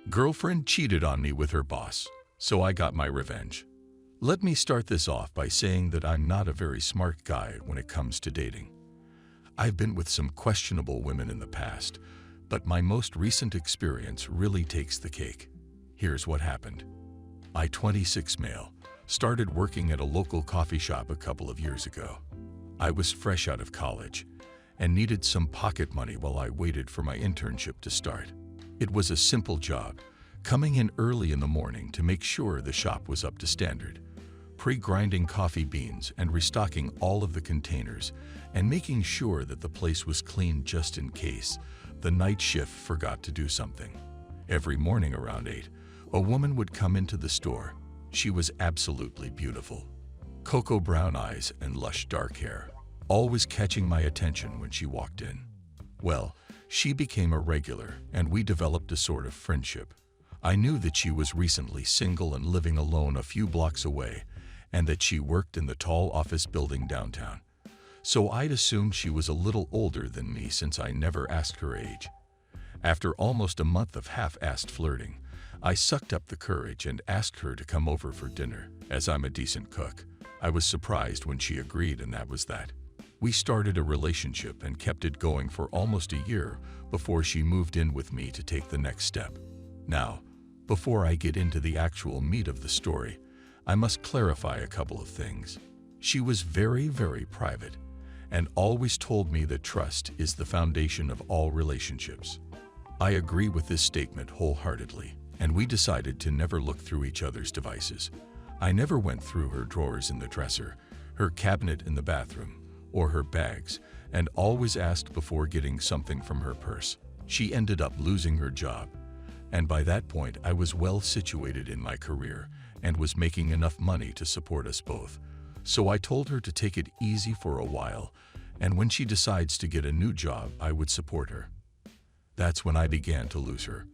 Girlfriend cheated on me with her boss, so I got my revenge. Let me start this off by saying that I'm not a very smart guy when it comes to dating. I've been with some questionable women in the past, but my most recent experience really takes the cake. Here's what happened. I, 26 male, started working at a local coffee shop a couple of years ago. I was fresh out of college and needed some pocket money while I waited for my internship to start. It was a simple job, coming in early in the morning to make sure the shop was up to standard, pre-grinding coffee beans and restocking all of the containers, and making sure that the place was clean just in case the night shift forgot to do something. Every morning around 8, a woman would come into the store. She was absolutely beautiful. Cocoa brown eyes and lush dark hair, always catching my attention when she walked in. Well, she became a regular, and we developed a sort of friendship. I knew that she was recently single and living alone a few blocks away, and that she worked in the tall office building downtown. So I'd assumed she was a little older than me since I never asked her age. After almost a month of half-assed flirting, I sucked up the courage and asked her to come over for dinner. As I'm a decent cook, I was surprised when she agreed, and that was that. We started a relationship and kept it going for almost a year before she moved in with me to take the next step. Now, before I get into the actual meat of the story, I must clarify a couple of things. She was very, very private and always told me that trust is the foundation of all relationships. I agree with this statement wholeheartedly, and we decided to never look through each other's devices. I never went through her drawers in the dresser, her cabinet in the bathroom, or her bags, and always asked before getting something from her purse. She ended up losing her job, and by that point I was well situated in my career and was making enough money to support us both. So I told her to take it easy for a while, and when she decides to get a new job, I would support her. That's when I began to lose her.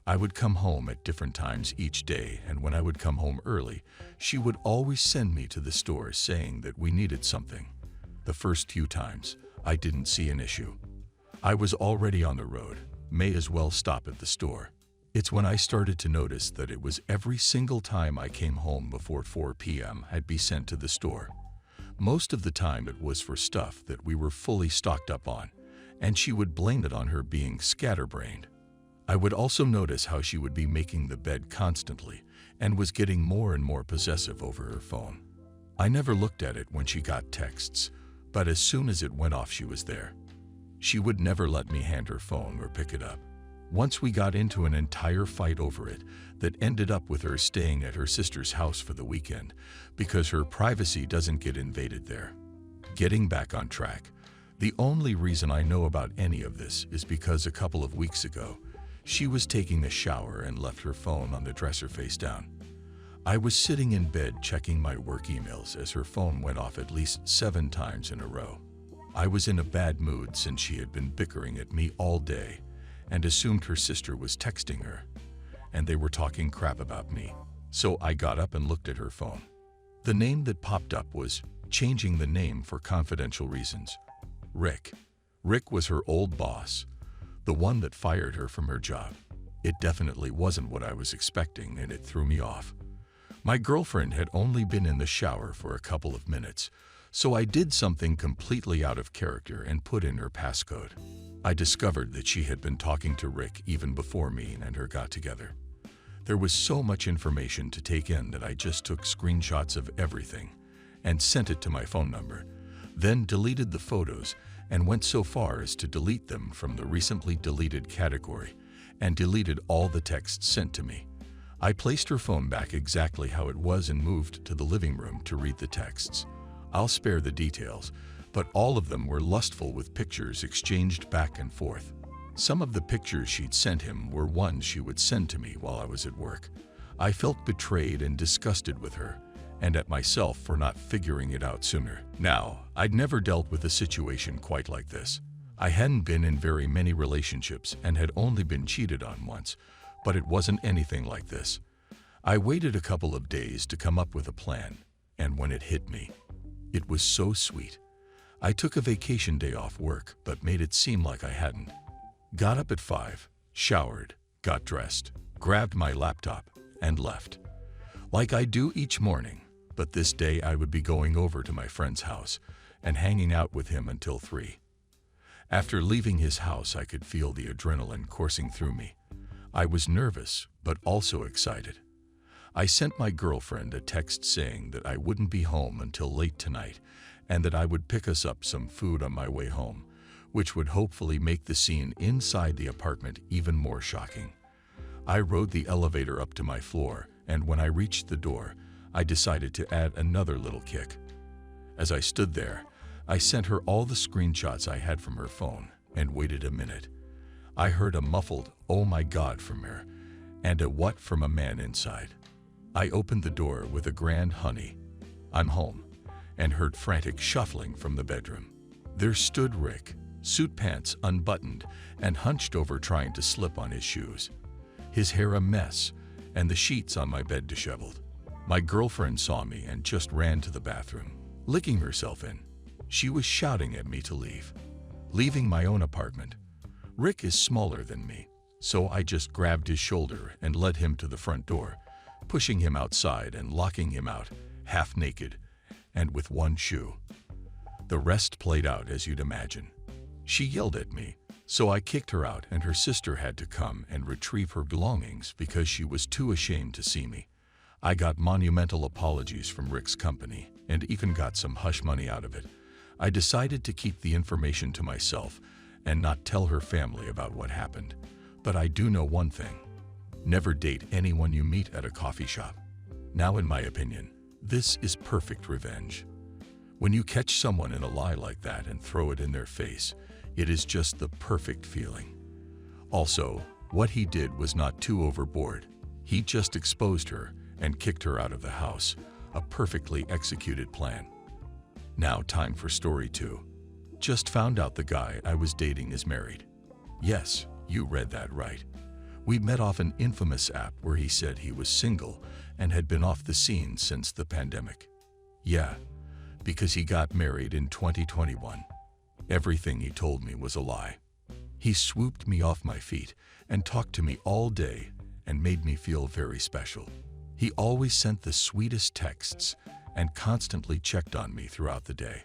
I would come home at different times each day, and when I would come home early, she would always send me to the store saying that we needed something. The first few times, I didn't see an issue. I was already on the road, may as well stop at the store. It's when I started to notice that it was every single time I came home before 4 p.m. I'd be sent to the store. Most of the time it was for stuff that we were fully stocked up on, and she would blame it on her being scatterbrained. I would also notice how she would be making the bed constantly and was getting more and more possessive over her phone. I never looked at it when she got texts, but as soon as it went off, she was there. She would never let me hand her phone or pick it up. Once we got into an entire fight over it that ended up with her staying at her sister's house for the weekend because her privacy doesn't get invaded there. Getting back on track, the only reason I know about any of this is because a couple of weeks ago, she was taking a shower and left her phone on the dresser face down. I was sitting in bed checking my work emails as her phone went off at least 7 times in a row. I was in a bad mood since she had been bickering at me all day and assumed her sister was texting her, and they were talking crap about me. So I got up and looked at her phone. The name that popped up was changing the name for confidential reasons. Rick. Rick was her old boss, the one that fired her from her job. It definitely wasn't what I was expecting, and it threw me off. My girlfriend had only been in the shower for a couple of minutes, so I did something completely out of character and put in her passcode. I discovered that she had been talking to Rick even before me and her got together. There was so much information to take in that I just took screenshots of everything and sent it to my phone number, then deleted the photos and went so far as to delete them from the recently deleted category and deleted all the texts sent to me. I placed her phone back exactly how it was and moved to the living room to read the texts. I'll spare the details, but all of them were lustful with pictures exchanged back and forth. Some of the pictures she'd sent him were ones she would send to me while I was at work. I felt betrayed and disgusted with her, and at myself for not figuring it out sooner. Now, I'd never dealt with a situation quite like this. I hadn't been in very many relationships and had only been cheated on once, but it wasn't anything like this. I waited a couple of days to come up with a plan, and when it hit me, it was so sweet. I took a vacation day off work, but made it seem like I hadn't. Got up at 5, showered, got dressed, grabbed my laptop, and left. Like I do each morning, but this day I would be going over to my friend's house and hanging out with him until 3. After leaving his house, I could feel the adrenaline coursing through me. I was nervous, but also excited. I sent my girlfriend a text saying that I wouldn't be home until late tonight and that I would pick us up some food on my way home, which would hopefully make the scene inside the apartment even more shocking. I rode the elevator up to my floor, and when I reached the door, I decided to add another little kick. As I stood there, I sent her all the screenshots I had from her phone and waited a minute. I heard a muffled, "Oh my God," from her, and a "what" from a man inside. I opened the door with a grand "honey, I'm home," and heard frantic shuffling from the bedroom. There stood Rick, suit pants unbuttoned and hunched over trying to slip on his shoes. His hair a mess and the sheets on my bed disheveled. My girlfriend saw me and just ran to the bathroom, licking herself in. She was shouting at me to leave. Leaving my own apartment. Rick is smaller than me, so I just grabbed his shoulder and led him to the front door, pushing him outside and locking him out, half naked and with one shoe. The rest played out as you'd imagine. She yelled at me, so I kicked her out, and her sister had to come and retrieve her belongings because she was too ashamed to see me. I got monumental apologies from Rick's company and even got some hush money out of it. I decided to keep the information to myself and not tell her family about what happened. But I do know one thing. Never date anyone you meet at a coffee shop. Now, in my opinion, this is perfect revenge. When you catch someone in a lie like that and throw it in their face, it is just the perfect feeling. Also, what he did was not too overboard. He just exposed her and kicked her out of the house. A perfectly executed plan. Now, time for story 2. Just found out the guy I was dating is married. Yes, you read that right. We met off an infamous app where he said he was single and had been off the scene since the pandemic. Yeah, because he got married in 2021. Everything he told me was a lie. He swooped me off my feet and talked to me all day and made me feel very special. He always sent the sweetest texts and constantly checked on me throughout the day.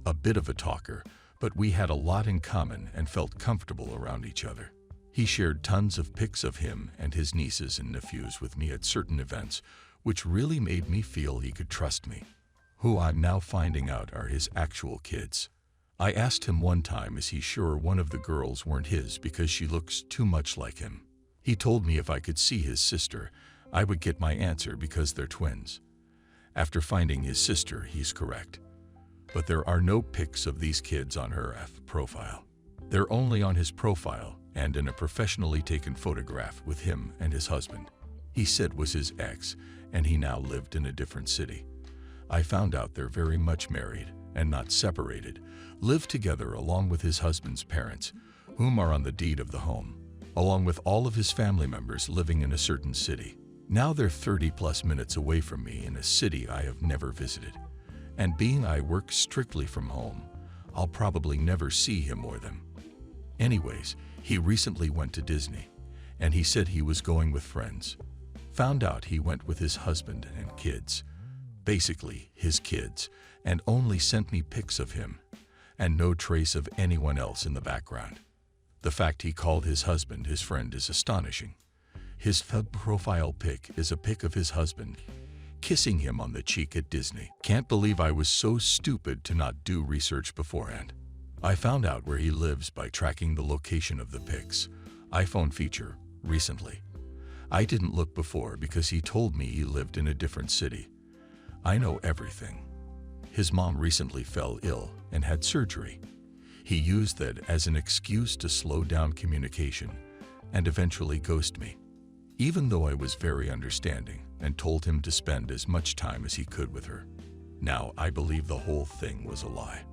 A bit of a talker, but we had a lot in common and felt comfortable around each other. He shared tons of pics of him and his nieces and nephews with me at certain events, which really made me feel he could trust me. Who I'm now finding out are his actual kids. I asked him one time, is he sure one of the girls weren't his because she looks too much like him? He told me if I could see his sister, I would get my answer because they're twins. After finding his sister, he's correct. But there are no pics of these kids on her profile. They're only on his profile and in a professionally taken photograph with him and his husband. He said was his ex, and he now lived in a different city. I found out they're very much married and not separated, live together along with his husband's parents, whom are on the deed of the home, along with all of his family members living in a certain city. Now they're 30+ minutes away from me in a city I have never visited. And being I work strictly from home, I'll probably never see him or them. Anyways, he recently went to Disney, and he said he was going with friends. Found out he went with his husband and kids. Basically, his kids, and only sent me pics of him, and no trace of anyone else in the background. The fact he called his husband his friend is astonishing. His profile pic is a pic of his husband kissing him on the cheek at Disney. Can't believe I was so stupid to not do research beforehand. I found out where he lives by tracking the location of the pics, iPhone feature, recently. I didn't look before because he told me he lived in a different city. I know everything. His mom recently fell ill and had surgery. He used that as an excuse to slow down communication and eventually ghost me, even though I was very understanding and told him to spend as much time as he could with her. Now, I believe the whole thing was a lie,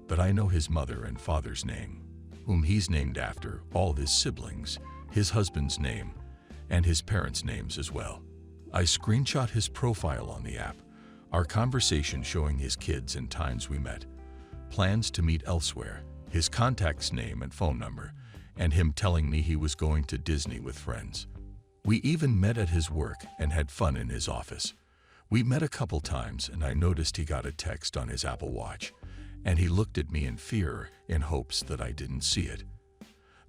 but I know his mother and father's name, whom he's named after, all his siblings, his husband's name, and his parents' names as well. I screenshot his profile on the app, our conversation showing his kids and times we met, plans to meet elsewhere, his contact's name and phone number, and him telling me he was going to Disney with friends. We even met at his work and had fun in his office. We met a couple times and I noticed he got a text on his Apple Watch, and he looked at me in fear in hopes that I didn't see it.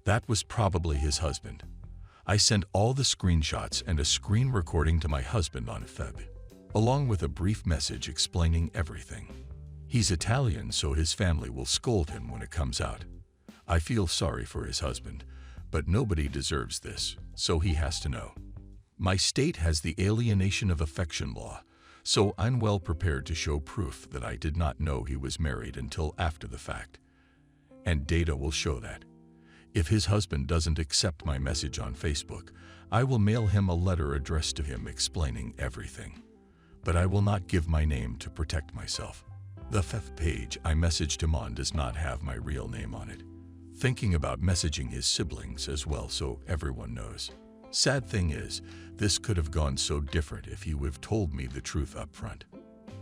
That was probably his husband. I sent all the screenshots and a screen recording to my husband on Feb, along with a brief message explaining everything. He's Italian, so his family will scold him when it comes out. I feel sorry for his husband, but nobody deserves this, so he has to know. My state has the alienation of affection law, so I'm well prepared to show proof that I did not know he was married until after the fact. And data will show that. If his husband doesn't accept my message on Facebook, I will mail him a letter addressed to him explaining everything. But I will not give my name to protect myself. The FF page I messaged him on does not have my real name on it. Thinking about messaging his siblings as well so everyone knows. Sad thing is, this could have gone so different if he would have told me the truth up front.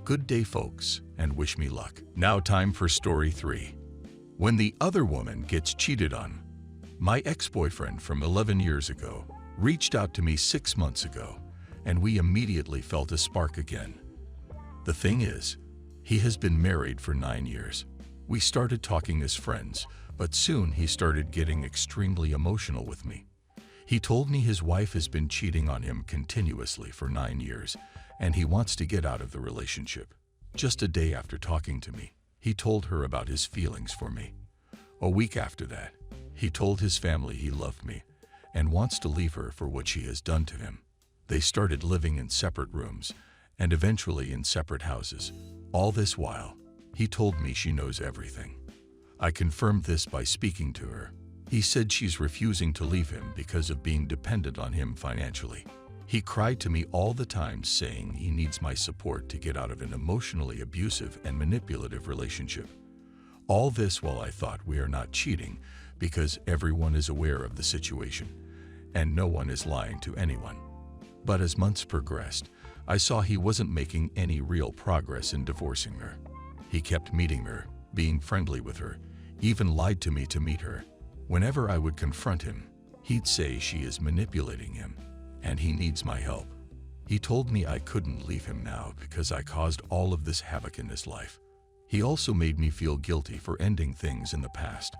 Good day, folks, and wish me luck. Now time for story 3. When the other woman gets cheated on. My ex-boyfriend from 11 years ago reached out to me 6 months ago, and we immediately felt a spark again. The thing is, he has been married for 9 years. We started talking as friends, but soon he started getting extremely emotional with me. He told me his wife has been cheating on him continuously for 9 years, and he wants to get out of the relationship. Just a day after talking to me, he told her about his feelings for me. A week after that, he told his family he loved me and wants to leave her for what she has done to him. They started living in separate rooms and eventually in separate houses. All this while, he told me she knows everything. I confirmed this by speaking to her. He said she's refusing to leave him because of being dependent on him financially. He cried to me all the time saying he needs my support to get out of an emotionally abusive and manipulative relationship. All this while I thought we are not cheating because everyone is aware of the situation and no one is lying to anyone. But as months progressed, I saw he wasn't making any real progress in divorcing her. He kept meeting her, being friendly with her, even lied to me to meet her. Whenever I would confront him, he'd say she is manipulating him and he needs my help. He told me I couldn't leave him now because I caused all of this havoc in his life. He also made me feel guilty for ending things in the past,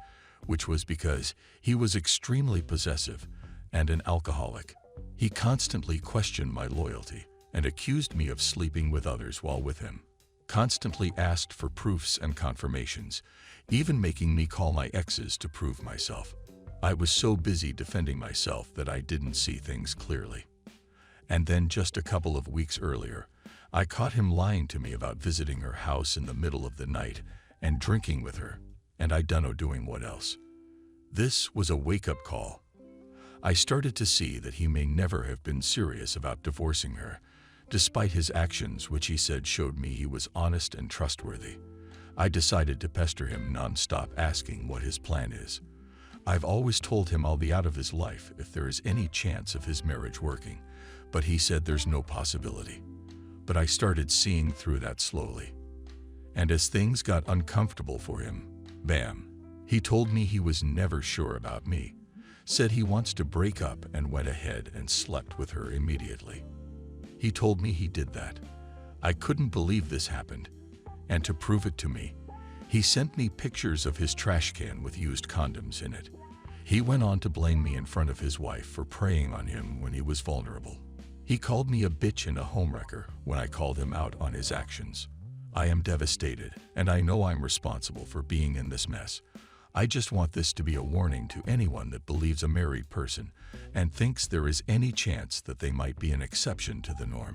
which was because he was extremely possessive and an alcoholic. He constantly questioned my loyalty and accused me of sleeping with others while with him. Constantly asked for proofs and confirmations, even making me call my exes to prove myself. I was so busy defending myself that I didn't see things clearly. And then just a couple of weeks earlier, I caught him lying to me about visiting her house in the middle of the night and drinking with her, and I dunno doing what else. This was a wake-up call. I started to see that he may never have been serious about divorcing her, despite his actions which he said showed me he was honest and trustworthy. I decided to pester him non-stop asking what his plan is. I've always told him I'll be out of his life if there is any chance of his marriage working, but he said there's no possibility. But I started seeing through that slowly. And as things got uncomfortable for him, bam, he told me he was never sure about me, said he wants to break up and went ahead and slept with her immediately. He told me he did that. I couldn't believe this happened, and to prove it to me, he sent me pictures of his trash can with used condoms in it. He went on to blame me in front of his wife for preying on him when he was vulnerable. He called me a bitch and a homewrecker when I called him out on his actions. I am devastated, and I know I'm responsible for being in this mess. I just want this to be a warning to anyone that believes a married person and thinks there is any chance that they might be an exception to the norm.